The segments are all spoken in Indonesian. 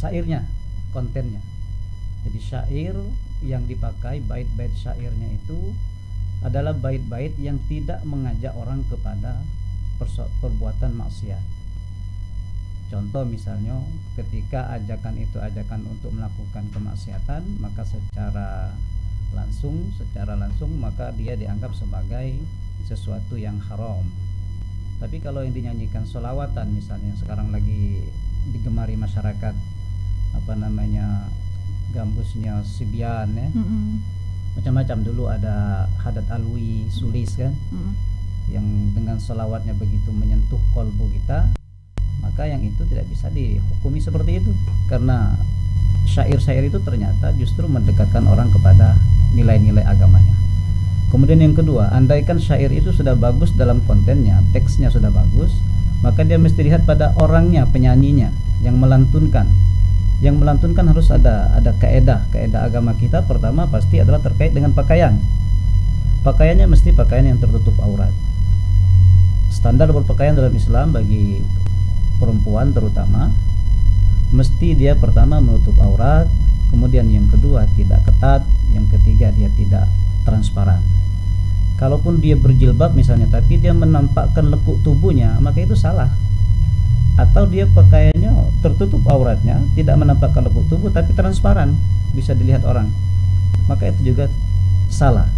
syairnya, kontennya. Jadi syair yang dipakai, bait-bait syairnya itu adalah bait-bait yang tidak mengajak orang kepada perbuatan maksiat. Contoh misalnya ketika ajakan itu ajakan untuk melakukan kemaksiatan, maka secara langsung maka dia dianggap sebagai sesuatu yang haram. Tapi kalau yang dinyanyikan sholawatan misalnya, yang sekarang lagi digemari masyarakat, gambusnya Sibian ya, macam-macam. Dulu ada Hadat Alwi, Sulis kan, yang dengan sholawatnya begitu menyentuh kolbu kita, maka yang itu tidak bisa dihukumi seperti itu, karena syair-syair itu ternyata justru mendekatkan orang kepada nilai-nilai agamanya. Kemudian yang kedua, andaikan syair itu sudah bagus dalam kontennya, teksnya sudah bagus, maka dia mesti lihat pada orangnya, penyanyinya yang melantunkan. Yang melantunkan harus ada kaedah agama kita. Pertama pasti adalah terkait dengan pakaian. Pakaiannya mesti pakaian yang tertutup aurat. Standar berpakaian dalam Islam bagi perempuan terutama, mesti dia pertama menutup aurat, kemudian yang kedua tidak ketat, yang ketiga dia tidak transparan. Kalaupun dia berjilbab misalnya tapi dia menampakkan lekuk tubuhnya, maka itu salah. Atau dia pakaiannya tertutup auratnya, tidak menampakkan lekuk tubuh tapi transparan, bisa dilihat orang, maka itu juga salah.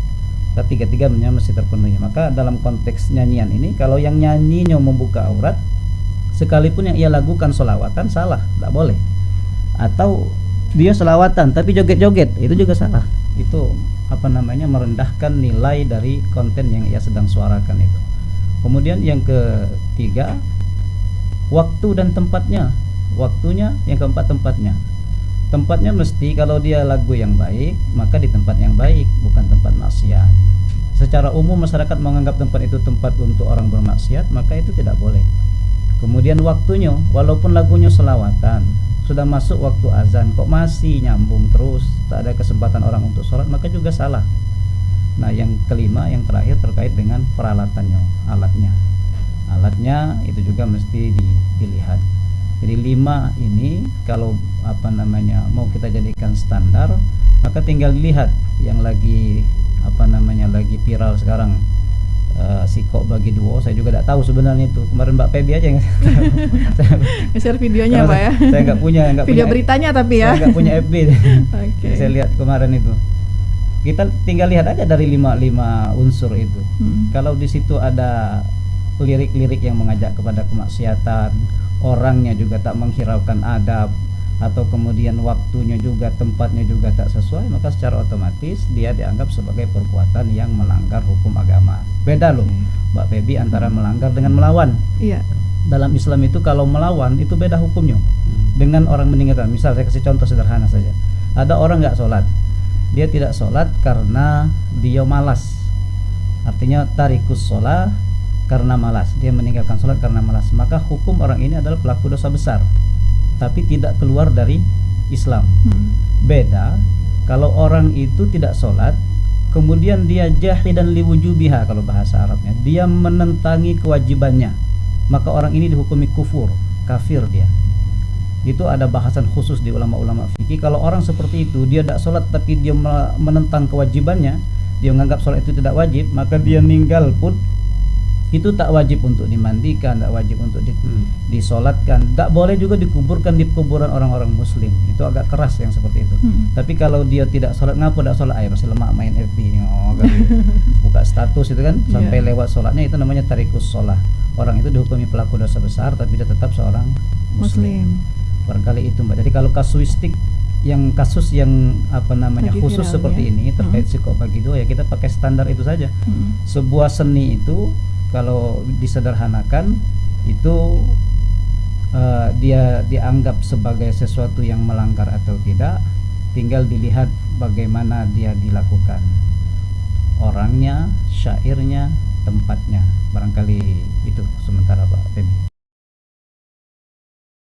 Ketiga-tiganya mesti terpenuhi. Maka dalam konteks nyanyian ini, kalau yang nyanyinya membuka aurat, sekalipun yang ia lakukan sholawatan, salah, tidak boleh. Atau dia sholawatan tapi joget-joget, itu juga salah. Itu merendahkan nilai dari konten yang ia sedang suarakan itu. Kemudian yang ketiga, waktu dan tempatnya. Waktunya, yang keempat tempatnya. Tempatnya mesti kalau dia lagu yang baik, maka di tempat yang baik, bukan tempat maksiat. Secara umum masyarakat menganggap tempat itu tempat untuk orang bermaksiat, maka itu tidak boleh. Kemudian waktunya, walaupun lagunya selawatan, sudah masuk waktu azan kok masih nyambung terus, tak ada kesempatan orang untuk sholat, maka juga salah. Nah yang kelima, yang terakhir terkait dengan peralatannya, alatnya itu juga mesti dilihat. Jadi 5 ini kalau mau kita jadikan standar, maka tinggal dilihat yang lagi lagi viral sekarang, sikok bagi duo. Saya juga tidak tahu sebenarnya itu. Kemarin Mbak Febi aja yang share videonya Pak ya. Saya nggak punya video beritanya tapi ya. Saya nggak punya FB. Okay. Saya lihat kemarin itu. Kita tinggal lihat aja dari 5 unsur itu. Kalau di situ ada lirik-lirik yang mengajak kepada kemaksiatan, orangnya juga tak menghiraukan adab, atau kemudian waktunya juga, tempatnya juga tak sesuai, maka secara otomatis dia dianggap sebagai perbuatan yang melanggar hukum agama. Beda loh Mbak Febi antara melanggar dengan melawan. Iya. Dalam Islam itu kalau melawan itu beda hukumnya dengan orang meninggalkan. Misal saya kasih contoh sederhana saja. Ada orang nggak sholat, dia tidak sholat karena dia malas. Artinya tarikus sholat karena malas, dia meninggalkan sholat karena malas. Maka hukum orang ini adalah pelaku dosa besar, tapi tidak keluar dari Islam. Beda kalau orang itu tidak sholat, kemudian dia jahidan liwujubiha, kalau bahasa Arabnya, dia menentangi kewajibannya, maka orang ini dihukumi kafir dia. Itu ada bahasan khusus di ulama-ulama fikih. Kalau orang seperti itu, dia tidak sholat tapi dia menentang kewajibannya, dia menganggap sholat itu tidak wajib, maka dia meninggal pun itu tak wajib untuk dimandikan, tak wajib untuk disolatkan, tak boleh juga dikuburkan di kuburan orang-orang muslim. Itu agak keras yang seperti itu. Tapi kalau dia tidak sholat, ngapa tidak sholat? Ayo masih lemak main FB, buka status itu kan, sampai lewat sholatnya, itu namanya tarikus sholat. Orang itu dihukumi pelaku dosa besar, tapi dia tetap seorang muslim. Barangkali itu Mbak. Jadi kalau kasus yang lagi khusus seperti ini terkait sikok bagi dua, ya kita pakai standar itu saja. Sebuah seni itu kalau disederhanakan itu dia dianggap sebagai sesuatu yang melanggar atau tidak, tinggal dilihat bagaimana dia dilakukan, orangnya, syairnya, tempatnya. Barangkali itu sementara Pak Febi.